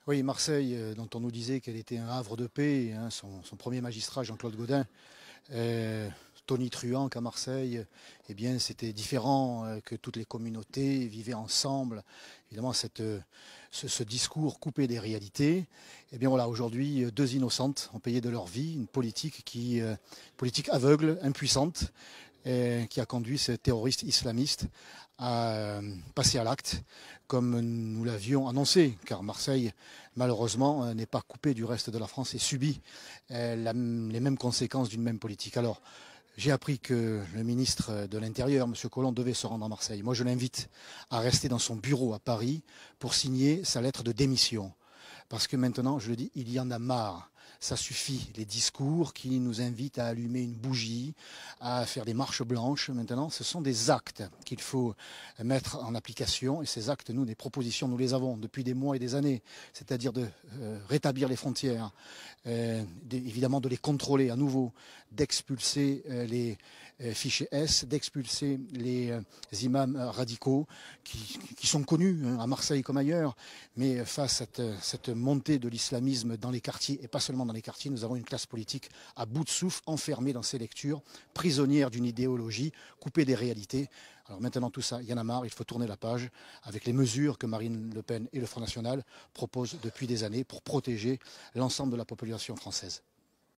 Oui, Marseille, dont on nous disait qu'elle était un havre de paix, hein, son premier magistrat, Jean-Claude Gaudin, tonitruant qu'à Marseille, eh bien, c'était différent, que toutes les communautés vivaient ensemble. Évidemment, ce discours coupé des réalités. Eh bien voilà, aujourd'hui, deux innocentes ont payé de leur vie une politique aveugle, impuissante, qui a conduit ces terroristes islamistes à passer à l'acte, comme nous l'avions annoncé, car Marseille, malheureusement, n'est pas coupée du reste de la France et subit les mêmes conséquences d'une même politique. Alors, j'ai appris que le ministre de l'Intérieur, M. Collomb, devait se rendre à Marseille. Moi, je l'invite à rester dans son bureau à Paris pour signer sa lettre de démission. Parce que maintenant, je le dis, il y en a marre. Ça suffit, les discours qui nous invitent à allumer une bougie, à faire des marches blanches. Maintenant, ce sont des actes qu'il faut mettre en application. Et ces actes, nous, des propositions, nous les avons depuis des mois et des années. C'est-à-dire de rétablir les frontières, évidemment de les contrôler à nouveau, d'expulser les fichiers S, d'expulser les imams radicaux qui sont connus à Marseille comme ailleurs. Mais face à cette montée de l'islamisme dans les quartiers, et pas seulement dans les quartiers, nous avons une classe politique à bout de souffle, enfermée dans ses lectures, prisonnière d'une idéologie, coupée des réalités. Alors maintenant tout ça, il y en a marre, il faut tourner la page avec les mesures que Marine Le Pen et le Front National proposent depuis des années pour protéger l'ensemble de la population française.